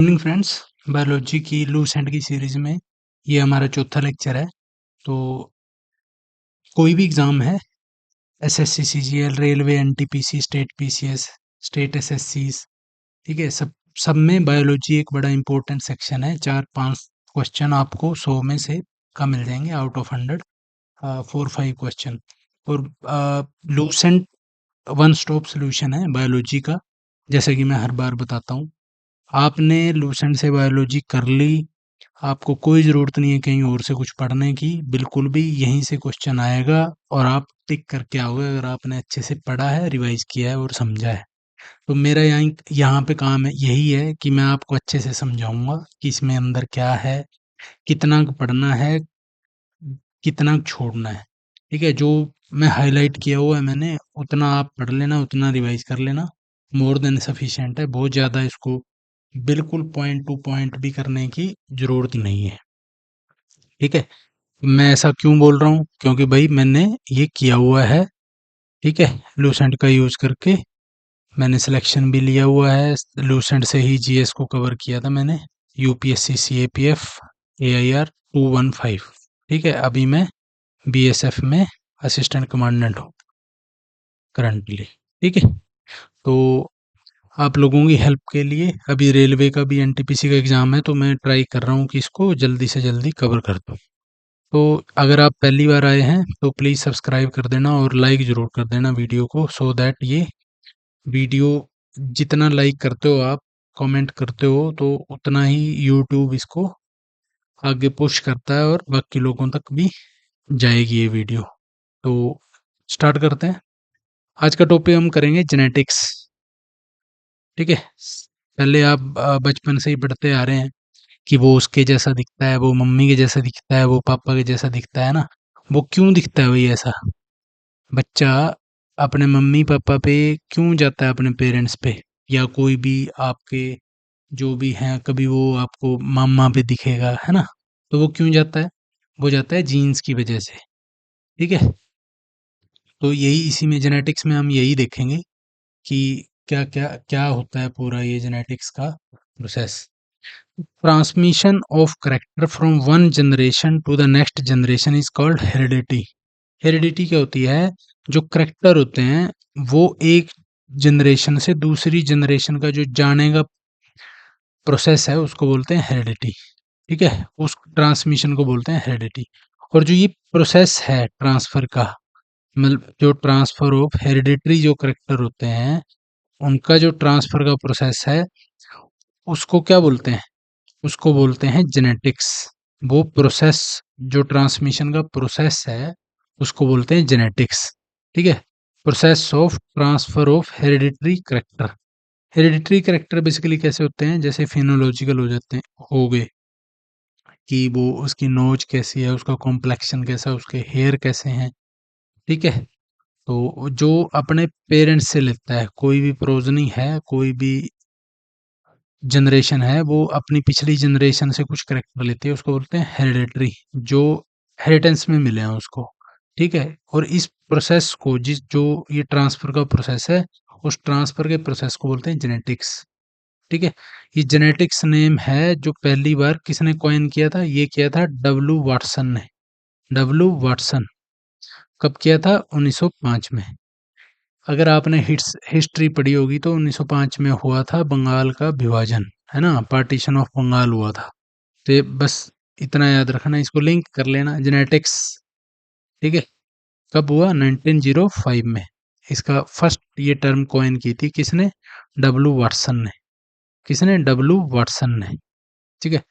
Morning friends, biology की Lucent की series में ये हमारा चौथा लेक्चर है। तो कोई भी एग्जाम है, SSC, CGL, railway, NTPC, state PCS, state एसएससीज, ठीक है, सब में बायोलॉजी एक बड़ा इंपॉर्टेंट सेक्शन है। 4-5 क्वेश्चन आपको 100 में से का मिल जाएंगे आउट ऑफ 100, 4-5 क्वेश्चन। और लूसेंट वन स्टॉप सोल्यूशन है बायोलॉजी का, जैसे कि मैं हर बार बताता हूँ। आपने लूसेंट से बायोलॉजी कर ली, आपको कोई ज़रूरत नहीं है कहीं और से कुछ पढ़ने की, बिल्कुल भी यहीं से क्वेश्चन आएगा और आप टिक करके आओगे अगर आपने अच्छे से पढ़ा है, रिवाइज किया है और समझा है। तो मेरा यहाँ पे काम है, यही है कि मैं आपको अच्छे से समझाऊंगा कि इसमें अंदर क्या है, कितना पढ़ना है, कितना छोड़ना है। ठीक है, जो मैं हाईलाइट किया हुआ है मैंने, उतना आप पढ़ लेना, उतना रिवाइज कर लेना, मोर देन सफिशिएंट है। बहुत ज़्यादा इसको बिल्कुल पॉइंट टू पॉइंट भी करने की ज़रूरत नहीं है। ठीक है, मैं ऐसा क्यों बोल रहा हूँ, क्योंकि भाई मैंने ये किया हुआ है। ठीक है, लूसेंट का यूज़ करके मैंने सिलेक्शन भी लिया हुआ है, लूसेंट से ही जीएस को कवर किया था मैंने, यूपीएससी सीएपीएफ एआईआर 215। ठीक है, अभी मैं बीएसएफ में असिस्टेंट कमांडेंट हूँ करंटली। ठीक है, तो आप लोगों की हेल्प के लिए अभी रेलवे का भी एनटीपीसी का एग्ज़ाम है, तो मैं ट्राई कर रहा हूँ कि इसको जल्दी से जल्दी कवर कर दूँ। तो अगर आप पहली बार आए हैं तो प्लीज़ सब्सक्राइब कर देना और लाइक ज़रूर कर देना वीडियो को, सो दैट ये वीडियो जितना लाइक करते हो आप, कमेंट करते हो, तो उतना ही यूट्यूब इसको आगे पुश करता है और बाकी लोगों तक भी जाएगी ये वीडियो। तो स्टार्ट करते हैं। आज का टॉपिक हम करेंगे जेनेटिक्स। ठीक है, पहले आप बचपन से ही पढ़ते आ रहे हैं कि वो उसके जैसा दिखता है, वो मम्मी के जैसा दिखता है, वो पापा के जैसा दिखता है ना। वो क्यों दिखता है भाई ऐसा? बच्चा अपने मम्मी पापा पे क्यों जाता है, अपने पेरेंट्स पे, या कोई भी आपके जो भी हैं, कभी वो आपको मामा पे दिखेगा, है ना? तो वो क्यों जाता है? वो जाता है जीन्स की वजह से। ठीक है, तो यही इसी में जेनेटिक्स में हम यही देखेंगे कि क्या क्या क्या होता है पूरा ये जेनेटिक्स का process. Transmission of character from one generation to the next generation is called heredity. Heredity क्या होती है? जो करेक्टर होते हैं वो एक जनरेशन से दूसरी जनरेशन का जो जाने का प्रोसेस है उसको बोलते हैं हेरिडिटी। ठीक है, उस ट्रांसमिशन को बोलते हैं हेरिडिटी। और जो ये प्रोसेस है ट्रांसफर का, मतलब जो ट्रांसफर ऑफ हेरिडिटरी जो करेक्टर होते हैं, उनका जो ट्रांसफर का प्रोसेस है उसको क्या बोलते हैं? उसको बोलते हैं जेनेटिक्स। वो प्रोसेस, जो ट्रांसमिशन का प्रोसेस है, उसको बोलते हैं जेनेटिक्स। ठीक है, process of transfer of hereditary character. Hereditary character basically कैसे होते हैं? जैसे फिनोलॉजिकल हो जाते हैं, हो गए कि वो उसकी नोज कैसी है, उसका कॉम्प्लेक्शन कैसा है, उसके हेयर कैसे हैं। ठीक है, तो जो अपने पेरेंट्स से लेता है, कोई भी प्रोजनी है, कोई भी जनरेशन है, वो अपनी पिछली जनरेशन से कुछ करेक्टर लेती है, उसको बोलते हैं हेरिडेटरी, जो हेरिटेंस में मिले हैं उसको। ठीक है, और इस प्रोसेस को, जिस जो ये ट्रांसफर का प्रोसेस है, उस ट्रांसफर के प्रोसेस को बोलते हैं जेनेटिक्स। ठीक है, ये जेनेटिक्स नेम है जो पहली बार किसने कॉइन किया था? ये किया था डब्ल्यू वाटसन ने। डब्ल्यू वाटसन कब किया था? 1905 में। अगर आपने हिस्ट्री पढ़ी होगी तो 1905 में हुआ था बंगाल का विभाजन, है ना, पार्टीशन ऑफ बंगाल हुआ था। तो ये बस इतना याद रखना, इसको लिंक कर लेना जेनेटिक्स। ठीक है, कब हुआ? 1905 में। इसका फर्स्ट ये टर्म कॉइन की थी किसने? डब्ल्यू वाटसन ने। किसने? डब्ल्यू वाटसन ने। ठीक है,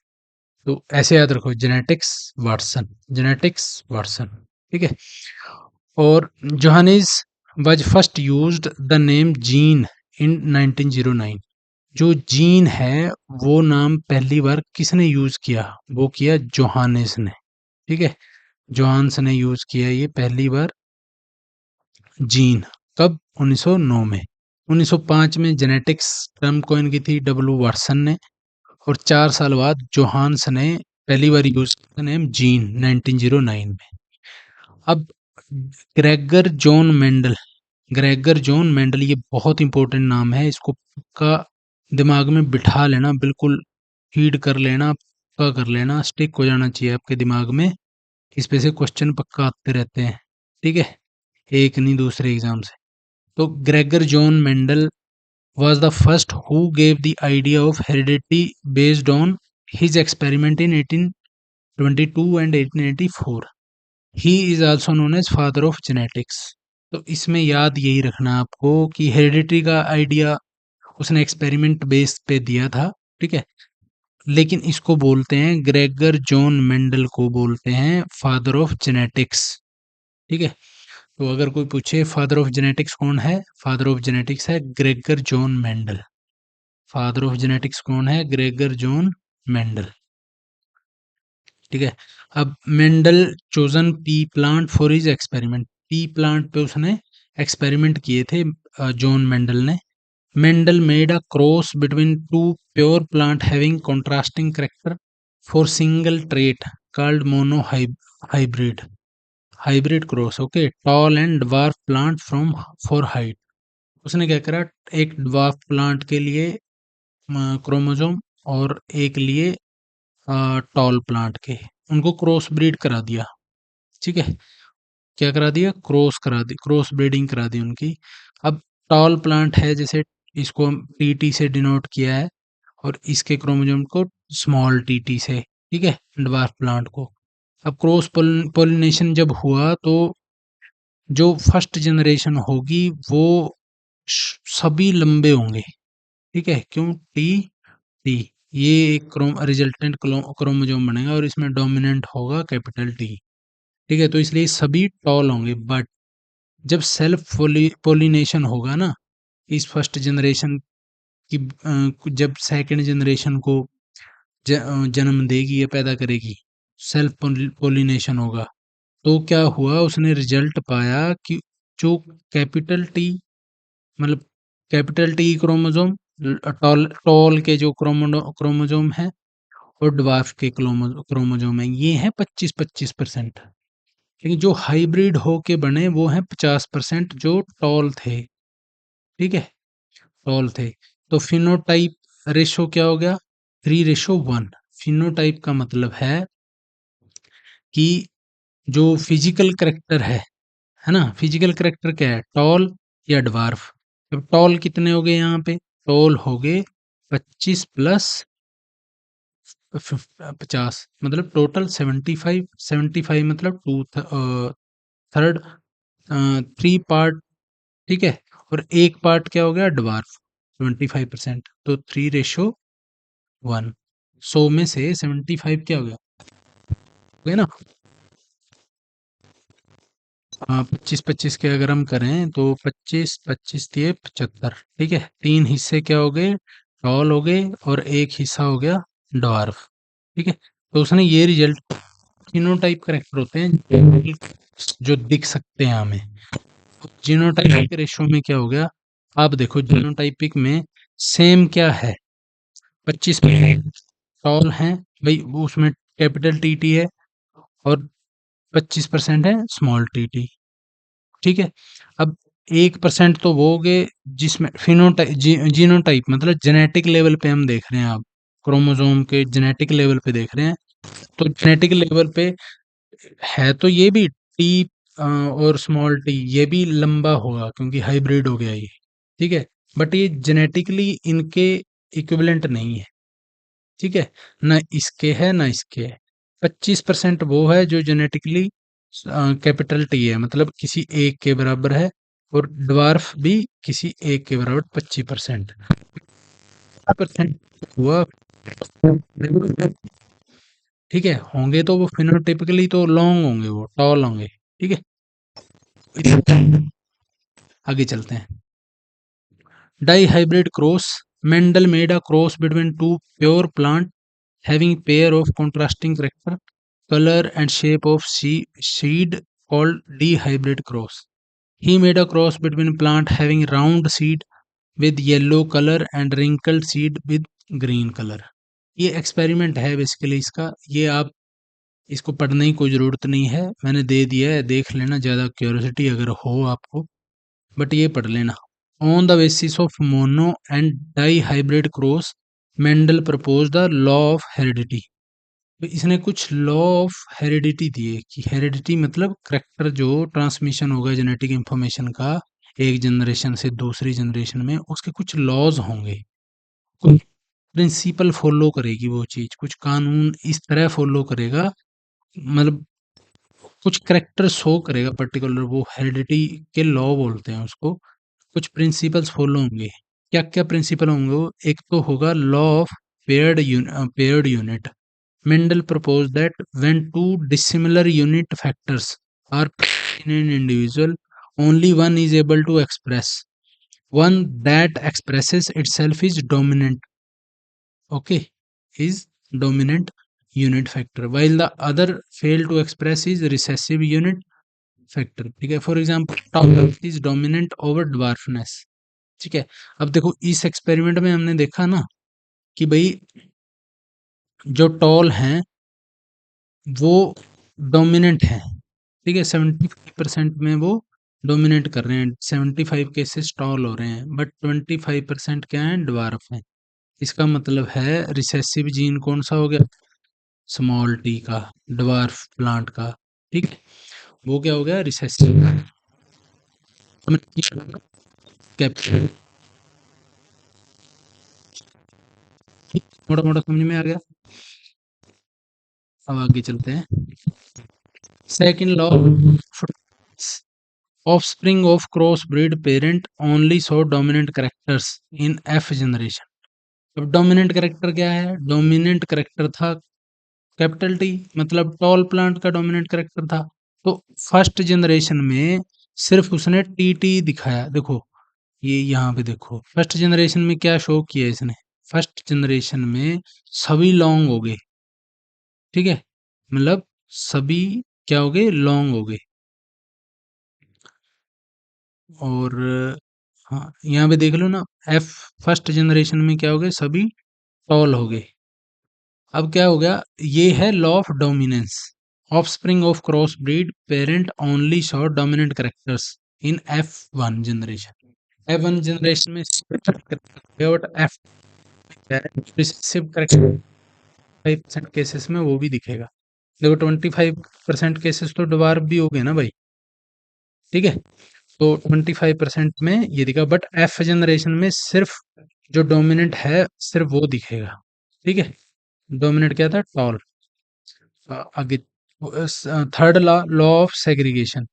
तो ऐसे याद रखो, जेनेटिक्स वाटसन, जेनेटिक्स वाटसन। ठीक है, और Johannes was first used the name gene in 1909। जो जीन है वो नाम पहली बार किसने यूज किया? वो किया जोहानिस ने। ठीक है, जोहान्स ने यूज किया ये पहली बार जीन। कब? 1909 में। 1905 में जेनेटिक्स टर्म कॉइन की थी डब्ल्यू वाटसन ने, और 4 साल बाद जोहान्स ने पहली बार यूज किया नेम जीन 1909 में। अब Gregor John Mendel, Gregor John Mendel, ये बहुत इंपॉर्टेंट नाम है, इसको का दिमाग में बिठा लेना बिल्कुल। फीड कर लेना, पक्का कर लेना, स्टिक हो जाना चाहिए आपके दिमाग में। इस पे से क्वेश्चन पक्का आते रहते हैं, ठीक है, एक नहीं दूसरे एग्जाम से। तो Gregor John Mendel was the first who gave the idea of heredity based on his experiment in 1822 and 1884. He is also known as father of genetics. तो इसमें याद यही रखना आपको कि हेरिडिटी का आइडिया उसने एक्सपेरिमेंट बेस पे दिया था, ठीक है, लेकिन इसको बोलते हैं, ग्रेगर जॉन मेंडल को बोलते हैं फादर ऑफ जेनेटिक्स, ठीक है। तो अगर कोई पूछे फादर ऑफ जेनेटिक्स कौन है, फादर ऑफ जेनेटिक्स है Gregor John Mendel. Father of genetics कौन है, ग्रेगर जॉन मेंडल, ठीक है। अब Mendel chosen P plant for his experiment, P plant पे उसने एक्सपेरिमेंट किए थे जॉन मेंडल ने। Mendel made a cross between two pure plant having contrasting character for single trait called mono hybrid, hybrid cross, okay, tall and dwarf plant from for height. उसने क्या करा, एक dwarf plant के लिए chromosome और एक लिए टॉल प्लांट के, उनको क्रॉस ब्रीड करा दिया, ठीक है। क्या करा दिया, क्रॉस करा दी, क्रॉस ब्रीडिंग करा दी उनकी। अब टॉल प्लांट है, जैसे इसको हम टीटी से डिनोट किया है, और इसके क्रोमोसोम को स्मॉल टीटी से, ठीक है, ड्वार्फ प्लांट को। अब क्रॉस पोलिनेशन जब हुआ तो जो फर्स्ट जनरेशन होगी वो सभी लंबे होंगे, ठीक है, क्यों, टी टी, ये एक रिजल्टेंट क्रोमोसोम बनेगा और इसमें डोमिनेंट होगा कैपिटल टी, ठीक है, तो इसलिए सभी टॉल होंगे। बट जब सेल्फ पोलिनेशन होगा ना, इस फर्स्ट जनरेशन की जब सेकंड जनरेशन को जन्म देगी या पैदा करेगी, सेल्फ पोलिनेशन होगा, तो क्या हुआ, उसने रिजल्ट पाया कि जो कैपिटल टी, मतलब capital T chromosome, toll toll के जो क्रोमोसोम है और ड्वार्फ के क्रोमोसोम है, ये है 25-25%, लेकिन जो हाइब्रिड होके बने वो हैं 50% जो टॉल थे, ठीक है, टॉल थे। तो फिनोटाइप रेशो क्या हो गया, 3:1। फिनोटाइप का मतलब है कि जो फिजिकल करेक्टर है ना, फिजिकल करेक्टर क्या है, टॉल या ड्वार्फ। अब टॉल कितने हो गए यहाँ पे, टॉल हो गए 25 प्लस 50, मतलब टोटल 75, 75 मतलब टू थर्ड, 3 पार्ट, ठीक है, और एक पार्ट क्या हो गया, ड्वार्फ, 25%, तो 3:1। 100 में से 75 क्या हो गया ना, 25-25 के अगर हम करें तो 25-25 दिए 75, ठीक है, 3 हिस्से क्या हो गए, टॉल हो गए, और एक हिस्सा हो गया ड्वार्फ, ठीक है। तो उसने ये रिजल्ट, जीनोटाइप करेक्टर होते हैं जो दिख सकते हैं हमें। जीनोटाइपिक रेशो में क्या हो गया, आप देखो जीनोटाइपिक में सेम क्या है, 25% टॉल हैं भाई, वो उसमें कैपिटल टीटी है, और 25% है स्मॉल टीटी, ठीक है। अब 1% तो वो हो गए जिसमें फिनोटाइप, जीनोटाइप मतलब जेनेटिक लेवल पे हम देख रहे हैं, आप क्रोमोसोम के जेनेटिक लेवल पे देख रहे हैं, तो जेनेटिक लेवल पे है तो ये भी टी और स्मॉल टी, ये भी लंबा होगा क्योंकि हाइब्रिड हो गया ये, ठीक है, बट ये जेनेटिकली इनके इक्विवेलेंट नहीं है, ठीक है, ना इसके है ना इसके है। 25% वो है जो जेनेटिकली कैपिटल टी है, मतलब किसी एक के बराबर है, और ड्वार्फ भी किसी एक के बराबर 25%। परसेंट हुआ, ठीक है, होंगे तो वो फिनोटिपिकली तो लॉन्ग होंगे, वो टॉल होंगे, ठीक है। आगे चलते हैं, dihybrid cross, Mendel made a cross between two pure plant having pair of contrasting character, color and shape of seed called D hybrid cross. He made a cross between plant having round seed with yellow color and wrinkled seed with green color. ये experiment है basically इसका, ये आप इसको पढ़ने की कोई ज़रूरत नहीं है, मैंने दे दिया है, देख लेना, ज़्यादा क्यूरियोसिटी अगर हो आपको, बट ये पढ़ लेना। On the basis of mono and dihybrid cross, Mendel propose the law of heredity. तो इसने कुछ लॉ ऑफ हेरिडिटी दिए कि हेरिडिटी मतलब करेक्टर जो ट्रांसमिशन होगा जेनेटिक इंफॉर्मेशन का एक जनरेशन से दूसरी जनरेशन में, उसके कुछ लॉज होंगे, कुछ प्रिंसिपल फॉलो करेगी वो चीज, कुछ कानून इस तरह फॉलो करेगा, मतलब कुछ करेक्टर शो करेगा पर्टिकुलर, वो हेरिडिटी के लॉ बोलते हैं उसको। कुछ प्रिंसिपल्स फॉलो होंगे। क्या क्या प्रिंसिपल होंगे वो? एक तो होगा law of paired unit. Mendel proposed that when two dissimilar unit factors are present in an individual, only one is able to express. One that expresses itself is dominant. Okay, is dominant unit factor, while the other fail to express is recessive unit factor. ठीक है, for example tolerance is dominant over dwarfness. ठीक है, अब देखो इस experiment में हमने देखा ना कि भाई जो टॉल हैं वो डोमिनेंट हैं। ठीक है, 75% में वो डोमिनेट कर रहे हैं, 75 केसेस टॉल हो रहे हैं, बट 25% क्या है, ड्वार्फ हैं। इसका मतलब है रिसेसिव जीन कौन सा हो गया, स्मॉल टी का, ड्वार्फ प्लांट का। ठीक है, वो क्या हो गया, रिसेसिव। मोटा मोटा समझ में आ गया। अब आगे चलते हैं। Second law, offspring of crossbreed parent only show dominant characters in F generation। अब डोमिनेंट करेक्टर क्या है, डोमिनेंट करेक्टर था कैपिटल टी, मतलब टॉल प्लांट का डोमिनेंट करेक्टर था। तो फर्स्ट जनरेशन में सिर्फ उसने टी टी दिखाया। देखो ये यहाँ पे देखो, फर्स्ट जनरेशन में क्या शो किया इसने, फर्स्ट जनरेशन में सभी लॉन्ग हो गए। ठीक है, मतलब सभी क्या हो गए, लॉन्ग हो गए। और हाँ, यहाँ पे देख लो ना, एफ फर्स्ट जनरेशन में क्या हो गए, सभी टॉल हो गए। अब क्या हो गया, ये है law of dominance. Offspring of cross breed parent only show dominant characters in F1 generation. F1 generation में एफ रिसेसिव करेक्टर 5% केसेस में वो भी दिखेगा। देखो 25% केसेस तो डवार्फ भी हो गए ना भाई। ठीक है, तो 25% में ये दिखा, बट एफ जनरेशन में सिर्फ जो डोमिनेंट है सिर्फ वो दिखेगा। ठीक है, डोमिनेंट क्या था, टॉल। आगे third law, law of segregation.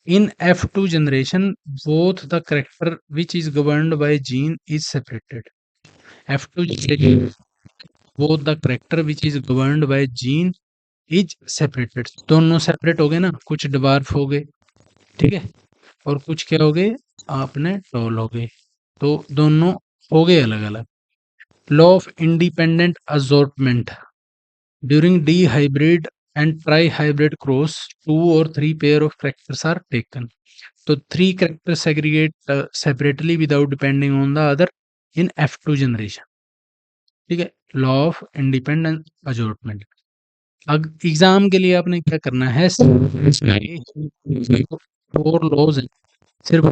In F2 generation both the character which is governed bye gene is separated. F2 generation both the character which is governed bye gene is separated. दोनों separate हो गए ना, कुछ डिवार्फ हो गए। ठीक है, और कुछ क्या हो गए, आपने टॉल हो गए। तो दोनों हो गए अलग अलग। Law of independent assortment. During dihybrid and trihybrid cross 2 or 3 pair of characters are taken. तो 3 characters segregate separately without depending on the other in F2 generation. ठीक है, लॉ ऑफ इंडिपेंडेंट असॉर्टमेंट। अब exam के लिए आपने क्या करना है, 4 लॉज हैं सिर्फ,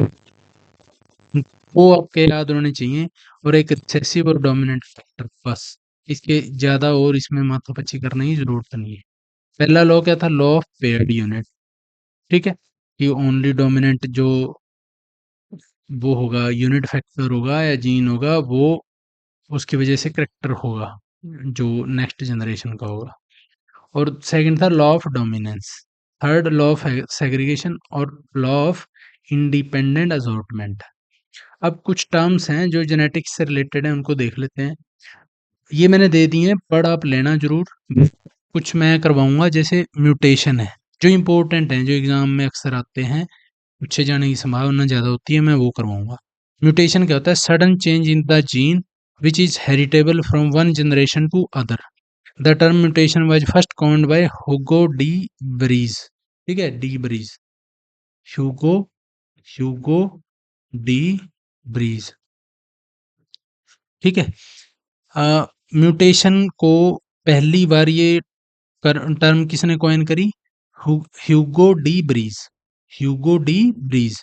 वो आपके याद होने चाहिए, और एक रिसेसिव और डोमिनेंट फैक्टर, बस। इसके ज्यादा और इसमें माथापच्ची करने की जरूरत नहीं है। पहला लॉ क्या था, लॉ ऑफ पेयर्ड यूनिट। ठीक है, कि ओनली डोमिनेंट जो वो होगा, यूनिट फैक्टर होगा या जीन होगा, वो उसकी वजह से करेक्टर होगा जो नेक्स्ट जनरेशन का होगा। और सेकंड था law of dominance. Third law of segregation और लॉ ऑफ इंडिपेंडेंट असॉर्टमेंट। अब कुछ टर्म्स हैं जो जेनेटिक्स से रिलेटेड हैं, उनको देख लेते हैं। ये मैंने दे दिए हैं, पढ़ आप लेना जरूर। कुछ मैं करवाऊंगा, जैसे म्यूटेशन है, जो इम्पोर्टेंट है, जो एग्जाम में अक्सर आते हैं, पूछे जाने की संभावना ज़्यादा होती है, मैं वो करवाऊंगा। म्यूटेशन क्या होता है, sudden change in the gene which is heritable from one generation to other. The term mutation was first coined by Hugo de Vries. ठीक है, de Vries, Hugo Hugo de Vries. ठीक है, म्यूटेशन को पहली बार ये टर्म किसने coin करी, Hugo de Vries. Hugo de Vries.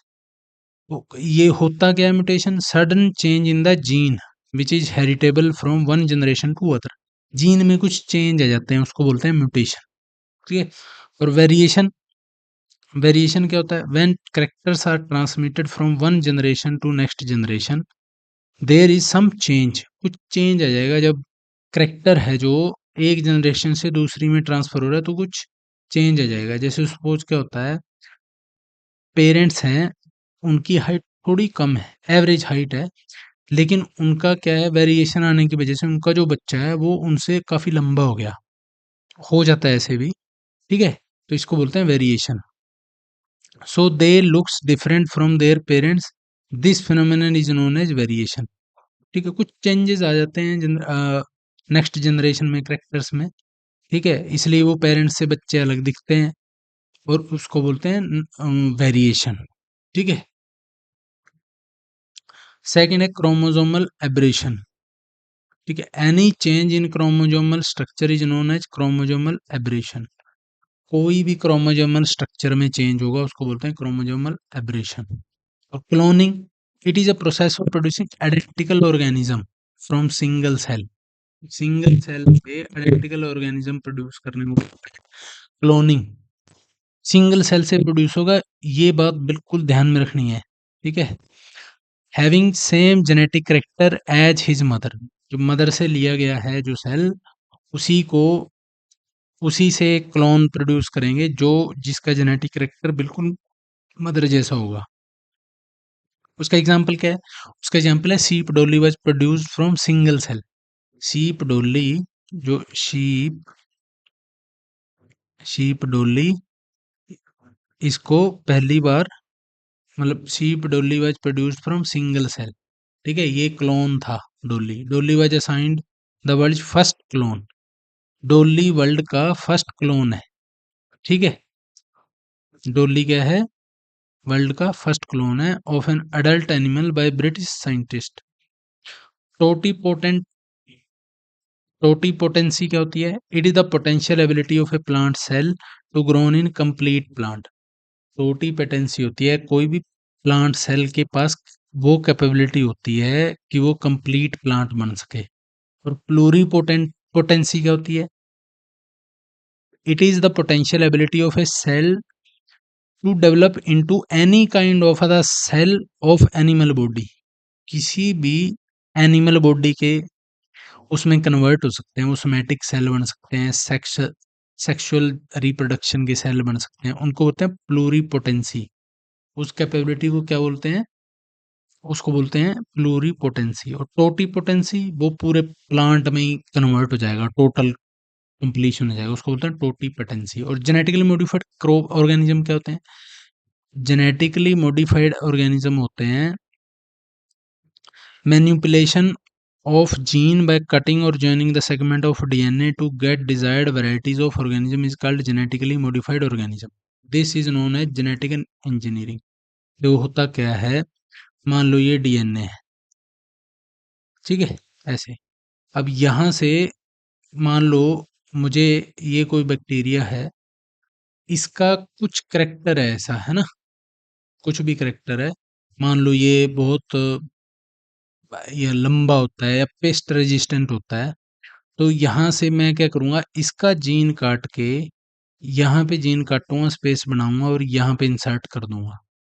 तो ये होता क्या है mutation, sudden change in the gene which is heritable from one generation to other. Gene में कुछ चेंज आ जाते हैं, उसको बोलते हैं म्यूटेशन। ठीक है। और वेरिएशन, वेरिएशन क्या होता है? When characters are transmitted from one generation to next generation there is some change, कुछ चेंज आ जाएगा जब करेक्टर है जो एक जनरेशन से दूसरी में ट्रांसफर हो रहा है, तो कुछ चेंज आ जाएगा। जैसे सपोज क्या होता है, पेरेंट्स हैं, उनकी हाइट थोड़ी कम है, एवरेज हाइट है, लेकिन उनका क्या है, वेरिएशन आने की वजह से उनका जो बच्चा है वो उनसे काफी लंबा हो गया, हो जाता है ऐसे भी। ठीक है, तो इसको बोलते हैं variation. So they looks different from their parents, this phenomenon is known as variation. ठीक है, कुछ चेंजेस आ जाते हैं नेक्स्ट जनरेशन में करेक्टर्स में। ठीक है, इसलिए वो पेरेंट्स से बच्चे अलग दिखते हैं, और उसको बोलते हैं वेरिएशन। ठीक है। सेकंड है क्रोमोसोमल एब्रेशन। ठीक है, any change in chromosomal structure is known as chromosomal aberration. कोई भी क्रोमोसोमल स्ट्रक्चर में चेंज होगा उसको बोलते हैं क्रोमोसोमल एब्रेशन। और cloning, it is a process for producing identical organism from single cell. Single cell से आइडेंटिकल ऑर्गेनिज्म प्रोड्यूस करने को क्लोनिंग, सिंगल सेल से प्रोड्यूस होगा, ये बात बिल्कुल ध्यान में रखनी है। ठीक है। Having same genetic character as his mother, जो मदर से लिया गया है जो सेल, उसी को, उसी से क्लोन प्रोड्यूस करेंगे जो, जिसका जेनेटिक करेक्टर बिल्कुल मदर जैसा होगा। उसका एग्जाम्पल क्या है? उसका एग्जाम्पल है sheep Dolly was produced from single cell. Sheep Dolly, जो शीप डॉली, इसको पहली बार, मतलब sheep Dolly was produced from single cell. ठीक है, ये क्लोन था। Dolly, Dolly was assigned the world first clone. Dolly world का फर्स्ट क्लोन है। ठीक है, डॉली क्या है? वर्ल्ड का फर्स्ट क्लोन है of an adult animal by British scientist. Totipotent, totipotency क्या होती है? It is the potential ability of a plant cell to grown in complete plant. Totipotency होती है कोई भी प्लांट सेल के पास वो कैपेबिलिटी होती है कि वो कंप्लीट प्लांट बन सके। और प्लूरीपोटेंट पोटेंसी क्या होती है? It is the potential ability of a cell to develop into any kind of the cell of animal body. किसी भी एनिमल बॉडी के उसमें कन्वर्ट हो सकते हैं, वो सोमैटिक सेल बन सकते हैं, सेक्सुअल रिप्रोडक्शन के सेल बन सकते हैं, उनको बोलते हैं प्लूरीपोटेंसी। उस कैपेबिलिटी को क्या बोलते हैं? उसको बोलते हैं प्लूरीपोटेंसी। और टोटीपोटेंसी वो पूरे प्लांट में ही कन्वर्ट हो जाएगा, टोटल कंप्लीशन हो जाएगा, उसको बोलते हैं टोटीपोटेंसी। और जेनेटिकली मॉडिफाइड क्रॉप ऑर्गेनिज्म क्या होते हैं? जेनेटिकली मॉडिफाइड ऑर्गेनिज्म होते हैं manipulation of gene by cutting or joining the segment of DNA to get desired varieties of organism is called genetically modified organism. This is known as genetic engineering. जो होता क्या है, मान लो ये DNA है, ठीक है, ऐसे। अब यहाँ से मान लो मुझे ये कोई बैक्टीरिया है, इसका कुछ करेक्टर है ऐसा, है ना, कुछ भी करेक्टर है। मान लो ये बहुत ये लंबा होता है या पेस्ट रेजिस्टेंट होता है, तो यहाँ से मैं क्या करूँगा, इसका जीन काट के यहाँ पे जीन काटूंगा, स्पेस बनाऊंगा और यहाँ पे इंसर्ट कर दूंगा।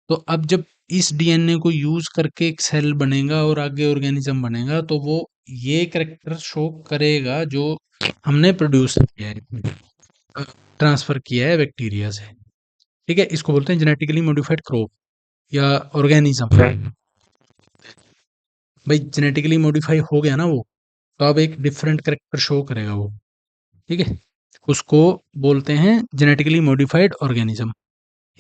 तो अब जब इस डीएनए को यूज करके एक सेल बनेगा और आगे ऑर्गेनिज्म बनेगा, तो वो ये करेक्टर शो करेगा जो हमने प्रोड्यूस किया है, ट्रांसफर किया है बैक्टीरिया से। ठीक है, इसको बोलते हैं जेनेटिकली मॉडिफाइड क्रॉप या ऑर्गेनिज्म। भाई जेनेटिकली मॉडिफाई हो गया ना वो, तो अब एक डिफरेंट करेक्टर शो करेगा वो। ठीक है, उसको बोलते हैं जेनेटिकली मॉडिफाइड ऑर्गेनिज्म।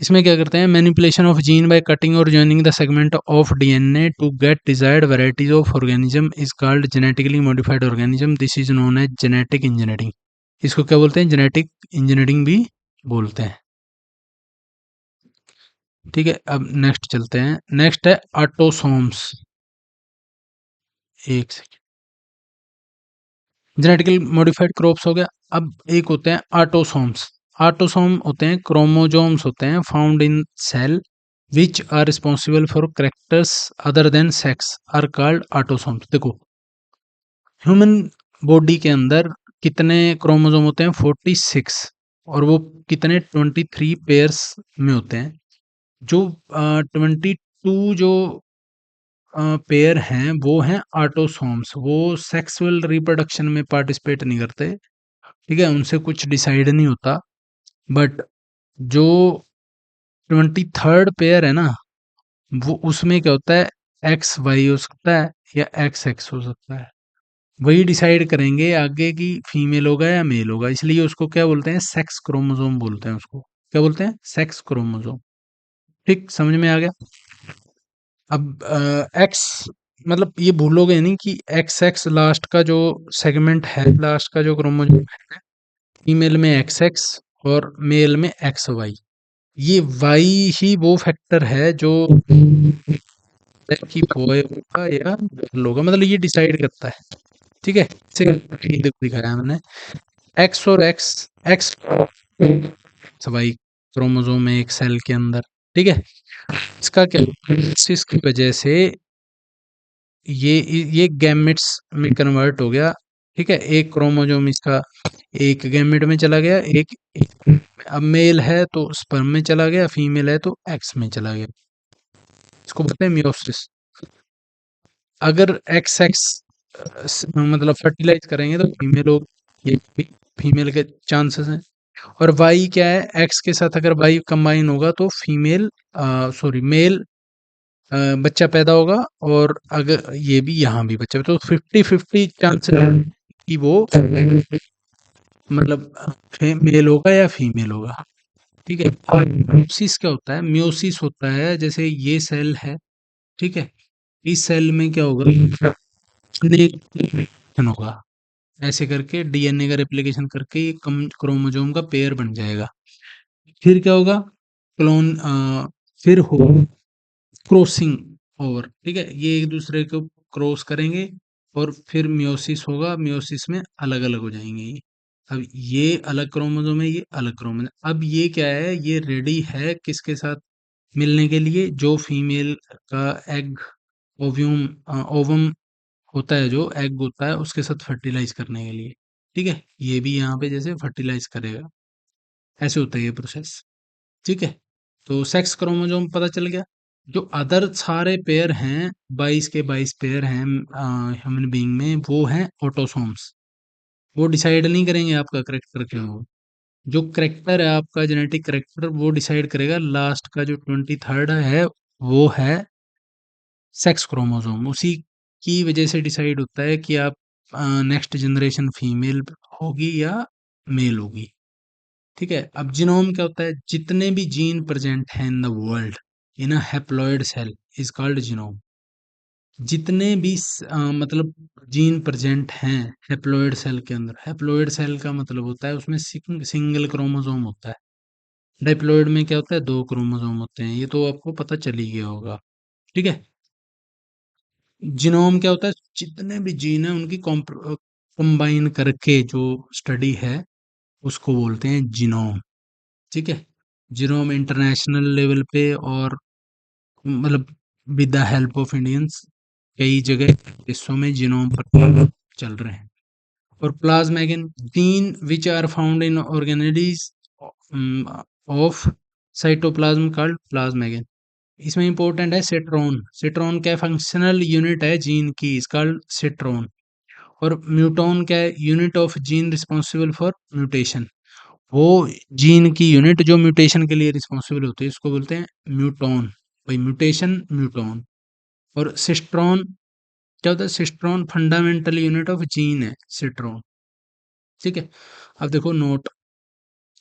इसमें क्या करते हैं, manipulation of gene by cutting or joining the segment of DNA to get desired varieties of organism is called genetically modified organism. This is known as genetic engineering. इसको क्या बोलते हैं? Genetic engineering भी बोलते हैं। ठीक है, अब नेक्स्ट चलते हैं। नेक्स्ट है ऑटोसोम्स। एक सेकेंड, जेनेटिकली मॉडिफाइड क्रॉप्स हो गया। अब एक होते हैं ऑटोसोम्स। ऑटोसोम होते हैं क्रोमोजोम्स होते हैं found in cell which are responsible for characters other than sex are called autosomes। देखो, ह्यूमन बॉडी के अंदर कितने क्रोमोसोम होते हैं? 46। और वो कितने? 23 पेयर्स में होते हैं। जो 22 जो पेयर हैं वो हैं ऑटोसोम्स। वो सेक्सुअल रिप्रोडक्शन में पार्टिसिपेट नहीं करते, ठीक है? उनसे कुछ डिसाइड नहीं होता। बट जो 23rd पेयर है ना, वो उसमें क्या होता है? एक्स वाई हो सकता है या एक्स एक्स हो सकता है। वही डिसाइड करेंगे आगे कि फीमेल होगा या मेल होगा। इसलिए उसको क्या बोलते हैं? सेक्स क्रोमोसोम बोलते हैं उसको। क्या बोलते हैं? Sex chromosome. ठीक, समझ में आ गया? अब एक्स मतलब ये भूलोगे नहीं कि एक्स एक्स लास्ट का जो सेगमेंट है, लास्ट का जो क्रोमोसोम है, फीमेल में एक्स एक्स और मेल में एक्स वाई। ये वाई ही वो फैक्टर है जो कि बॉय होगा या गर्ल होगा, मतलब ये डिसाइड करता है। ठीक है, इसे ये देखो दिखाया है मैंने। एक्स और एक्स, एक्स वाई क्रोमोसोम है एक सेल के अंदर। ठीक है, इसका क्या, इसकी वजह से ये गैमेट्स में कन्वर्ट हो गया। ठीक है, एक क्रोमोसोम इसका एक गैमेट में चला गया, अब मेल है तो स्पर्म में चला गया, फीमेल है तो एक्स में चला गया। इसको बोलते हैं मियोसिस। अगर एक्स एक्स मतलब फर्टिलाइज करेंगे तो फीमेल हो, ये भी फीमेल के चांसेस हैं। और वाई क्या है? एक्स के साथ अगर वाई कंबाइन होगा तो फीमेल सॉरी मेल बच्चा पैदा होगा। और अगर ये भी यहाँ भी बच्चा, तो 50-50 चांसेस कि वो मतलब मेल होगा या फीमेल होगा। ठीक है, और म्योसिस क्या होता है? म्योसिस होता है जैसे ये सेल है, ठीक है, इस सेल में क्या होगा? रेप्लिकेशन होगा। ऐसे करके डीएनए का रेप्लिकेशन करके ये कम क्रोमोसोम का पेयर बन जाएगा। फिर क्या होगा? क्लोन फिर हो क्रॉसिंग ओवर। ठीक है, ये एक दूसरे को क्रॉस करेंगे और फिर मियोसिस होगा। मियोसिस में अलग अलग हो जाएंगे ये। अब ये अलग क्रोमोसोम है, ये अलग क्रोमोसोम। अब ये क्या है? ये रेडी है किसके साथ मिलने के लिए? जो फीमेल का एग, ओव्यूम, ओवम होता है, जो एग होता है उसके साथ फर्टिलाइज करने के लिए। ठीक है, ये भी यहाँ पे जैसे फर्टिलाइज करेगा। ऐसे होता है ये प्रोसेस। ठीक है, तो सेक्स क्रोमोसोम पता चल गया। जो अदर सारे पेयर हैं, 22 के 22 पेयर हैं ह्यूमन बीइंग में, वो हैं ऑटोसोम्स। वो डिसाइड नहीं करेंगे आपका करेक्टर क्या हो। जो करेक्टर है आपका, जेनेटिक करेक्टर, वो डिसाइड करेगा लास्ट का जो 23rd है, वो है सेक्स क्रोमोसोम। उसी की वजह से डिसाइड होता है कि आप नेक्स्ट जनरेशन फीमेल होगी या मेल होगी। ठीक है, अब जीनोम क्या होता है? जितने भी जीन प्रेजेंट हैं in the world in a haploid cell is called genome. जितने भी मतलब जीन प्रेजेंट हैं हैप्लॉइड सेल के अंदर। हैप्लॉइड सेल का मतलब होता है उसमें सिंगल क्रोमोसोम होता है। डाइप्लॉइड में क्या होता है? दो क्रोमोसोम होते हैं। ये तो आपको पता चल ही गया होगा। ठीक है, जीनोम क्या होता है? जितने भी जीन है उनकी कंबाइन करके जो स्टडी है उसको बोलते हैं जीनोम। ठीक है, जीनोम इंटरनेशनल लेवल पे और मतलब with the help of Indians कई जगह हिस्सों में जीनोम पर चल रहे हैं। और plasmagene, gene which are found in organelles of cytoplasm called plasmagene. इसमें इंपॉर्टेंट है सिट्रॉन। सिट्रॉन क्या फंक्शनल यूनिट है जीन की? Is called cistron. और म्यूटॉन क्या है? Unit of gene responsible for mutation. वो जीन की यूनिट जो म्यूटेशन के लिए रिस्पॉन्सिबल होती है, इसको बोलते हैं म्यूटॉन। भाई म्यूटेशन, म्यूटॉन। और सिस्ट्रॉन क्या होता है? Cistron fundamental unit of gene है, सिट्रॉन। ठीक है, अब देखो नोट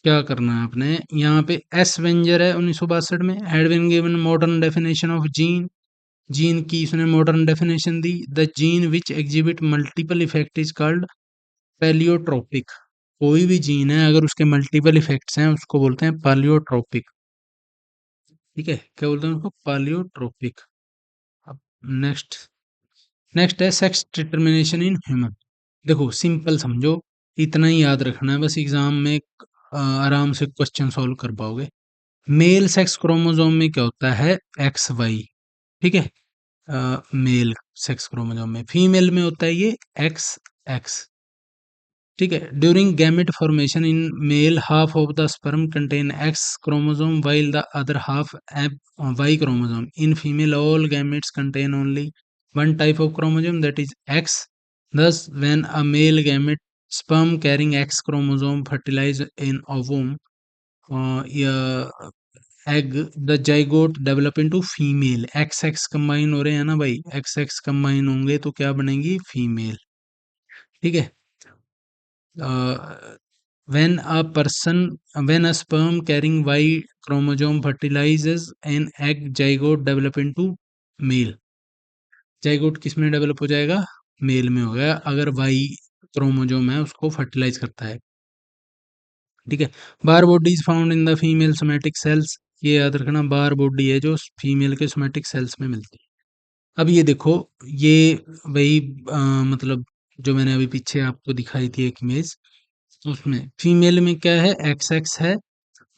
क्या करना है आपने। यहाँ पे एस वेंजर है 1962 में, had been given modern definition of gene. Gene की उसने मॉडर्न डेफिनेशन दी। The gene which exhibit multiple effect is called pleiotropic. कोई भी जीन है अगर उसके मल्टीपल इफेक्ट्स हैं उसको बोलते हैं पैलियोट्रोपिक। ठीक है, क्या बोलते हैं उसको? पैलियोट्रोपिक। अब नेक्स्ट, नेक्स्ट है सेक्स डिटर्मिनेशन इन ह्यूमन। देखो सिंपल समझो, इतना ही याद रखना है बस, एग्जाम में आराम से क्वेश्चन सॉल्व कर पाओगे। मेल सेक्स क्रोमोसोम में क्या होता है? X Y. ठीक है, मेल सेक्स क्रोमोसोम में। फीमेल में होता है ये एक्स एक्स। ठीक है, during gamete formation in male half of the sperm contain X chromosome while the other half Y chromosome. In female all gametes contain only one type of chromosome that is X. Thus, when a male gamete sperm carrying X chromosome fertilize in ovum, या egg, the zygote develop into female। X x combine हो रहे हैं ना भाई, x x combine होंगे तो क्या बनेगी, फीमेल। ठीक है। when a person when a sperm carrying Y chromosome fertilizes an egg, zygote develop into male। Zygote किस में डेवलप हो जाएगा, मेल में हो गया, अगर वाई क्रोमोजोम है उसको फर्टिलाइज करता है। ठीक है। Barr body is found in the female somatic cells. ये याद रखना, बार बॉडी है जो फीमेल के सोमेटिक सेल्स में मिलती है। अब ये देखो, ये वही मतलब जो मैंने अभी पीछे आपको दिखाई थी एक इमेज, उसमें फीमेल में क्या है, एक्स एक्स है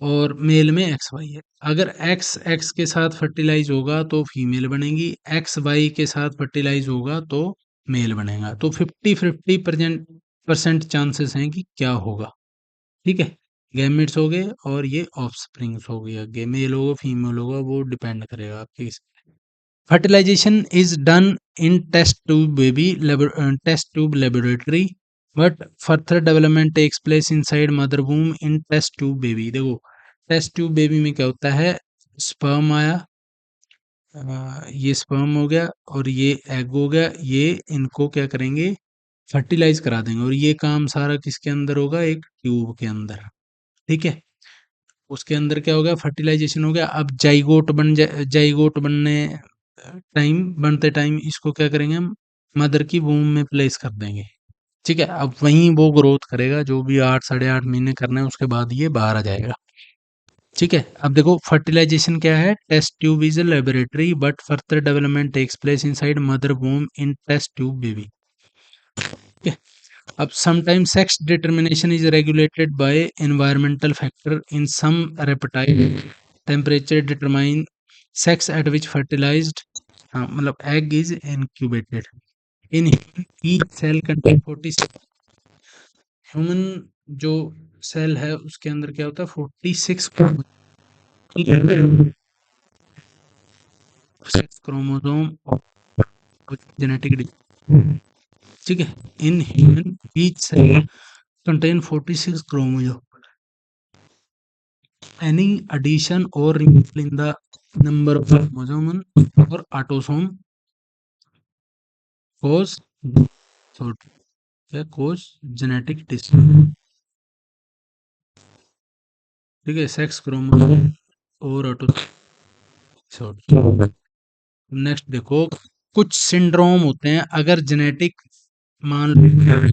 और मेल में एक्स वाई है। अगर एक्स एक्स के साथ फर्टिलाइज होगा तो फीमेल बनेगी, एक्स वाई के साथ फर्टिलाइज होगा तो मेल बनेगा। तो 50-50% चांसेस हैं कि क्या होगा। ठीक है, गैमेट्स हो गए और ये ऑफस्प्रिंग्स हो गए, आगे मेल होगा फीमेल होगा वो डिपेंड करेगा आपके। Fertilization is done in test tube laboratory, but further development takes place inside mother womb in test tube baby. देखो, टेस्ट ट्यूब बेबी में क्या होता है, स्पर्म आया, ये स्पर्म हो गया और ये एग हो गया, ये इनको क्या करेंगे, फर्टिलाइज करा देंगे, और ये काम सारा किसके अंदर होगा, एक ट्यूब के अंदर। ठीक है, उसके अंदर क्या हो गया, फर्टिलाइजेशन हो गया। अब जाइगोट जाइगोट बनने टाइम बनते टाइम इसको क्या करेंगे हम, मदर की वूम में प्लेस कर देंगे। ठीक है, अब वहीं वो ग्रोथ करेगा, जो भी 8 साढ़े 8 महीने करना है उसके बाद ये बाहर आ जाएगा। ठीक है, अब देखो फर्टिलाइजेशन क्या है, test tube is a laboratory but further development takes place inside mother womb in test tube baby. ठीक है, अब sometime sex determination is regulated by environmental factor in some reptile, temperature determine sex at which fertilized, हाँ मतलब egg is incubated. In each cell contain 46, human जो cell है उसके अंदर क्या होता है, 46 सेक्स क्रोमोसोम जेनेटिक। ठीक है, in human each cell contain 46 chromosome. Any addition or removal in the number of chromosome or autosome cause cause genetic disorder। ठीक है, सेक्स क्रोमोसोम और ऑटोसोम। नेक्स्ट देखो, कुछ सिंड्रोम होते हैं अगर जेनेटिक, मान लो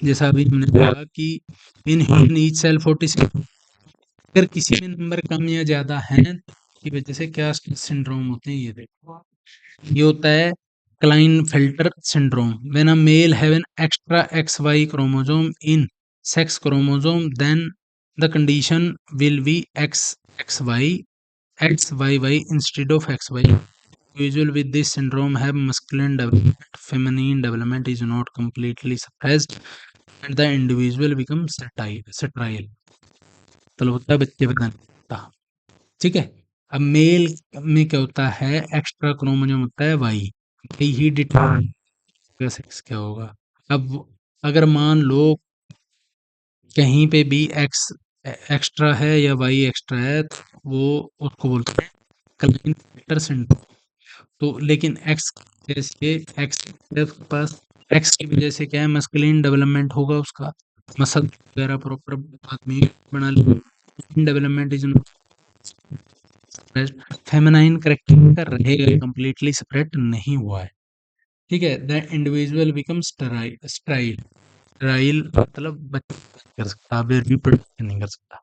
जैसा अभी हमने कहा कि इन ह्यूमन ईच सेल 46, अगर किसी में नंबर कम या ज्यादा है की वजह से क्या सिंड्रोम होते हैं, ये देखो, ये होता है Klinefelter syndrome. When a male have an extra XY chromosome in sex chromosome then the condition will be XXY XYY instead of XY। Individual with this syndrome have masculine development, feminine development is not completely suppressed, and the individual becomes sterile। मतलब होता है बच्चे पैदा नहीं होता। ठीक है, अब मेल में क्या होता है, एक्स्ट्रा क्रोमोसोम होता है वाई, वाई ही डिटरमाइन सेक्स क्या होगा। अब अगर मान लो कहीं पे भी एक्स एक्स्ट्रा है या वाई एक्स्ट्रा है तो वो उसको बोलते हैं क्लाइनफेल्टर सिंड्रोम। तो लेकिन एक्स जैसे एक्स के पास एक्स की वजह से क्या है, मस्कुलिन डेवलपमेंट होगा, उसका मसल वगैरह प्रॉपर आदमी बना ले, डेवलपमेंट इज फेमिनाइन करेक्टर का रहेगा, कंप्लीटली सेपरेट नहीं हुआ है। ठीक है, the individual become style style मतलब बच्चा कर सकता, रिप्रोडक्शन नहीं कर सकता।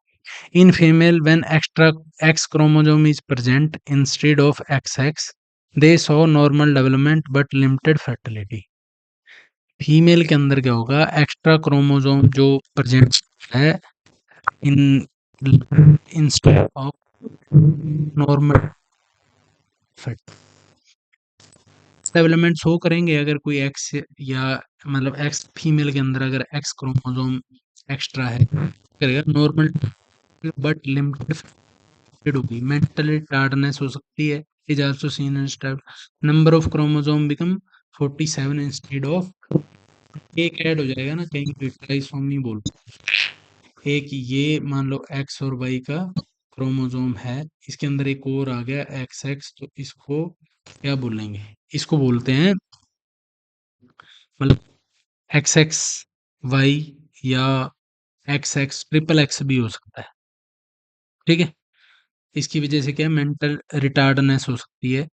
In female when extra x chromosome is present instead of XX, they saw normal development but limited fertility. Female के अंदर क्या होगा, एक्स्ट्रा क्रोमोसोम जो प्रेजेंट है in instead of normal development show करेंगे, अगर कोई एक्स या मतलब एक्स फीमेल के अंदर अगर एक्स क्रोमोसोम एक्स्ट्रा है करेगा नॉर्मल बट लिमिटेड होगी। मेंटल रिटार्डनेस हो सकती है, is also seen in number of chromosome become 47 instead of, एक ऐड हो जाएगा ना कहीं पे ट्राइसोमी बोल, एक ये मान लो एक्स और वाई का क्रोमोसोम है, इसके अंदर एक और आ गया एक्स एक्स, तो इसको क्या बोलेंगे, इसको बोलते हैं मतलब एक्स एक्स वाई, या एक्स एक्स ट्रिपल एक्स भी हो सकता है, ठीक है। इसकी वजह से क्या है, मेंटल रिटार्डनेस हो सकती है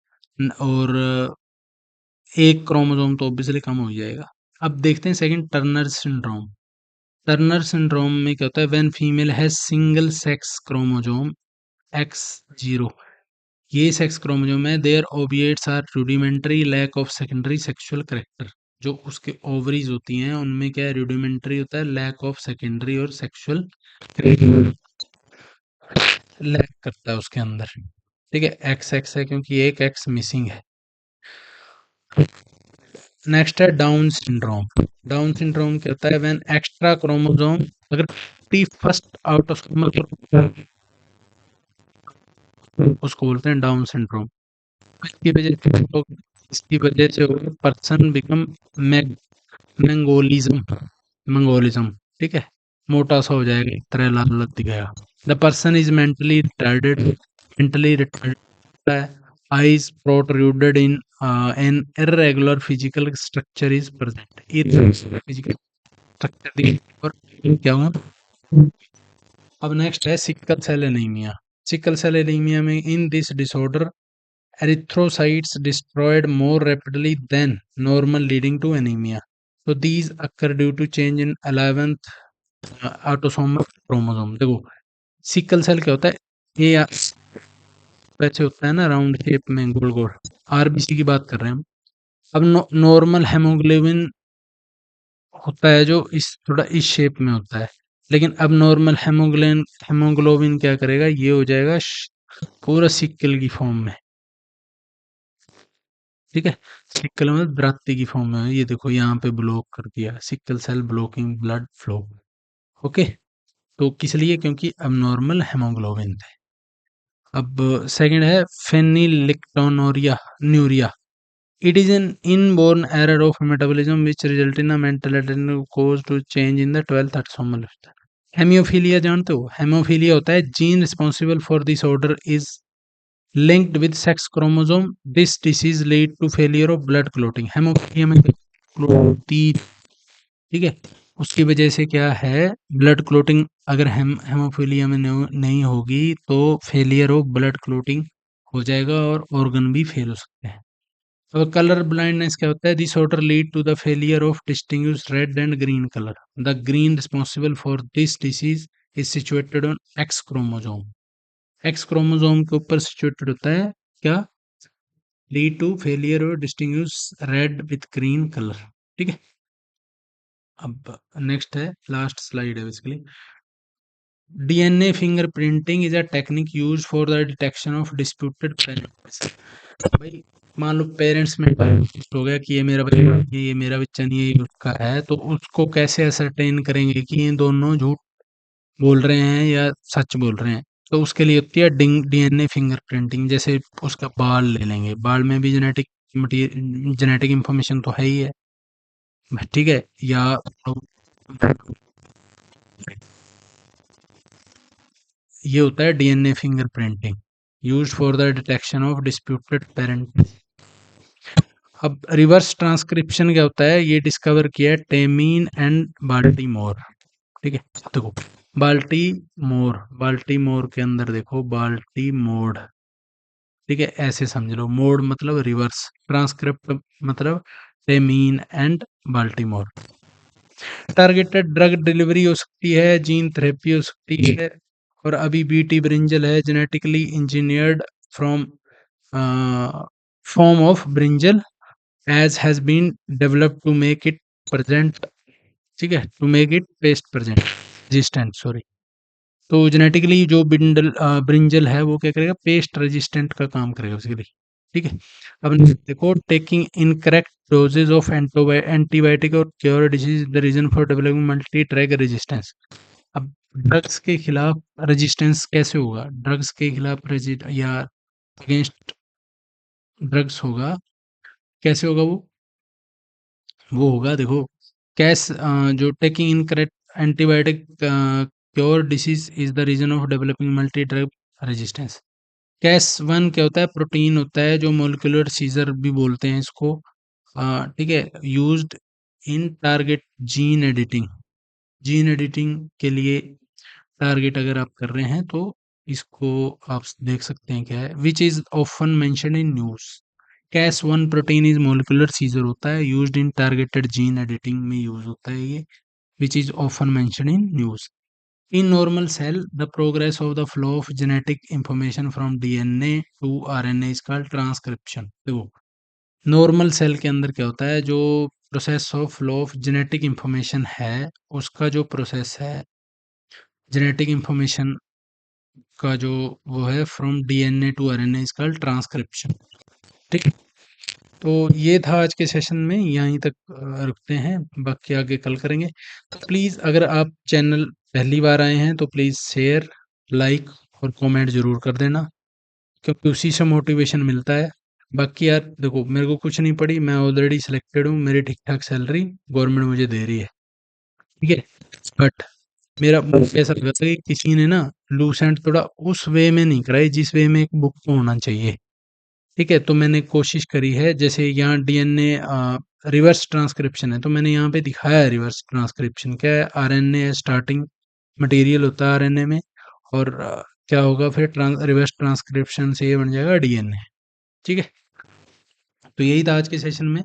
और एक क्रोमोसोम तो ऑब्वियसली कम हो जाएगा। अब देखते हैं second, Turner syndrome. Turner syndrome में क्या होता है, when female has single sex chromosome X zero, ये सेक्स क्रोमोसोम है, their ovaries are rudimentary lack of secondary sexual character, जो उसके ओवरीज होती हैं उनमें क्या है, रूडिमेंट्री होता है, लैक ऑफ सेकेंडरी और सेक्सुअल लैक करता है उसके अंदर, ठीक है। एक्स एक्स है क्योंकि एक एक्स मिसिंग है। नेक्स्ट है डाउन सिंड्रोम। डाउन सिंड्रोम क्या होता है, व्हेन एक्स्ट्रा क्रोमोसोम अगर फर्स्ट आउटोसोमल, उसको बोलते हैं डाउन सिंड्रोम। इसकी वजह से इसकी वजह से पर्सन बिकम मंगोलिज्म, मंगोलिज्म, ठीक है, मोटा सा हो जाएगा, एक तरह लाल लत दिखेगा। The person is mentally retarded है, eyes protruded in an irregular physical structure is present, irregular physical structure और क्या होगा। अब नेक्स्ट है sickle cell anemia. Sickle cell anemia में in this disorder erythrocytes destroyed more rapidly than normal leading to anemia, so these occur due to change in 11th autosomal chromosome। देखो sickle cell क्या होता है, ये वैसे होता है ना राउंड शेप में गोल गोल, आरबीसी की बात कर रहे हैं हम। अब नॉर्मल हेमोग्लोबिन होता है जो इस थोड़ा इस शेप में होता है, लेकिन अब नॉर्मल हेमोग्लोबिन क्या करेगा, ये हो जाएगा पूरा सिक्कल की फॉर्म में, ठीक है। सिक्कल मतलब द्रात्ति की फॉर्म में, ये देखो यहाँ पे ब्लॉक कर दिया, sickle cell blocking blood flow, okay. तो किस लिए, क्योंकि अब नॉर्मल हेमोग्लोबिन थे। अब सेकंड है फेनिलिकटोनूरिया न्यूरिया। It is an inborn error of metabolism which result in a mental attitude cause to change in the 12th autosomal। हेमियोफीलिया जानते हो, हेमोफीलिया होता है gene responsible for this order is linked with sex chromosome, this disease lead to failure of blood clotting. Haemophilia में होती, ठीक है, उसकी वजह से क्या है, ब्लड क्लोटिंग अगर हेमोफीलिया में नहीं होगी तो फेलियर ऑफ ब्लड क्लोटिंग हो जाएगा और ऑर्गन भी फेल हो सकते हैं। अब कलर ब्लाइंडनेस क्या होता है, this order lead to the failure of distinguish red and green colour, the green responsible for this disease is situated on X chromosome, X chromosome के ऊपर सिचुएटेड होता है क्या, लीड टू फेलियर और distinguish red with green colour, ठीक है। अब next है, लास्ट स्लाइड है basically. DNA fingerprinting is a technique used for the detection of disputed parents. भाई मान लो पेरेंट्स में हो गया कि ये मेरा बच्चा, ये मेरा बच्चा नहीं है, ये उसका है, तो उसको कैसे असरटेन करेंगे कि ये दोनों झूठ बोल रहे हैं या सच बोल रहे हैं। तो उसके लिए होती है डीएनए फिंगरप्रिंटिंग। जैसे उसका बाल ले लेंगे, बाल में भी जेनेटिक इंफॉर्मेशन तो है ही है, ठीक है, या ये होता है DNA fingerprinting used for the detection of disputed parent. अब रिवर्स ट्रांसक्रिप्शन क्या होता है, ये डिस्कवर किया है टेमीन एंड बाल्टीमोर, ठीक है। देखो बाल्टीमोर के अंदर देखो बाल्टीमोर, ठीक है, ऐसे समझ लो, मोड मतलब रिवर्स, ट्रांसक्रिप्ट मतलब Temin and Baltimore. Targeted drug delivery हो सकती है, जीन थेरेपी हो सकती है, और अभी बीटी ब्रिंजल है genetically engineered from form of brinjal as has been developed to make it present, ठीक है, to make it pest present resistant, sorry. तो जेनेटिकली जो ब्रिंजल है वो क्या करेगा, पेस्ट रेजिस्टेंट का काम करेगा बेसिकली। ठीक है। अब देखो, taking incorrect doses of antibiotic or cure disease the reason for developing multi drug resistance. अब ड्रग्स के खिलाफ रेजिस्टेंस कैसे होगा? ड्रग्स के खिलाफ या अगेंस्ट ड्रग्स होगा, कैसे होगा वो होगा, देखो, कैस जो taking incorrect antibiotic cure disease is the reason of developing multi drug resistance. Cas one क्या होता है? प्रोटीन होता है, जो मोलिकुलर सीजर भी बोलते हैं इसको, ठीक है, used in target gene editing. Gene editing के लिए टारगेट अगर आप कर रहे हैं तो इसको आप देख सकते हैं क्या है, which is often mention in news. Cas one protein is molecular scissor होता है, used in targeted gene editing में यूज होता है ये, which is often mention in news. In normal cell, the progress of the flow of genetic information from DNA to RNA is called transcription। देखो, normal cell के अंदर क्या होता है, जो process of flow of genetic information है, उसका जो प्रोसेस है जेनेटिक इंफॉर्मेशन का, जो वो है from DNA to RNA is called transcription. ठीक है। तो ये था आज के सेशन में, यहीं तक रुकते हैं, बाकी आगे कल करेंगे। तो प्लीज़, अगर आप चैनल पहली बार आए हैं तो प्लीज़ शेयर, लाइक और कमेंट ज़रूर कर देना, क्योंकि उसी से मोटिवेशन मिलता है। बाकी यार देखो, मेरे को कुछ नहीं पड़ी, मैं ऑलरेडी सिलेक्टेड हूँ, मेरी ठीक ठाक सैलरी गवर्नमेंट मुझे दे रही है, ठीक है। बट मेरा मुझे ऐसा लगता है कि किसी ने ना लूसेंट थोड़ा उस वे में नहीं कराई जिस वे में एक बुक को होना चाहिए। ठीक है, तो मैंने कोशिश करी है, जैसे यहाँ डीएनए रिवर्स ट्रांसक्रिप्शन है, तो मैंने यहाँ पे दिखाया है रिवर्स ट्रांसक्रिप्शन क्या है। आरएनए स्टार्टिंग मटेरियल होता है आरएनए में, और क्या होगा फिर रिवर्स ट्रांसक्रिप्शन से ये बन जाएगा डीएनए। ठीक है, तो यही था आज के सेशन में।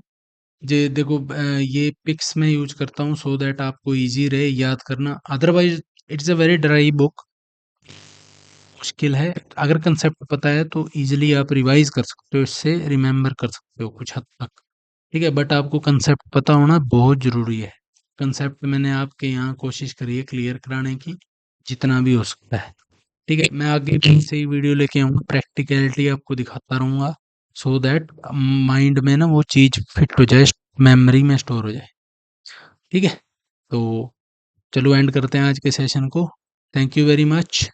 जे देखो, ये पिक्स मैं यूज करता हूँ सो दैट आपको इजी रहे याद करना, otherwise it's a very dry book, मुश्किल है। अगर कंसेप्ट पता है तो इजीली आप रिवाइज कर सकते हो, इससे रिमेम्बर कर सकते हो कुछ हद तक। ठीक है, बट आपको कंसेप्ट पता होना बहुत ज़रूरी है। कंसेप्ट मैंने आपके यहाँ कोशिश करी है क्लियर कराने की, जितना भी हो सकता है। ठीक है, मैं आगे भी से ही वीडियो लेके आऊँगा, प्रैक्टिकलिटी आपको दिखाता रहूँगा, सो दैट माइंड में ना वो चीज़ फिट हो जाए, मेमोरी में स्टोर हो जाए। ठीक है, तो चलो एंड करते हैं आज के सेशन को। Thank you very much.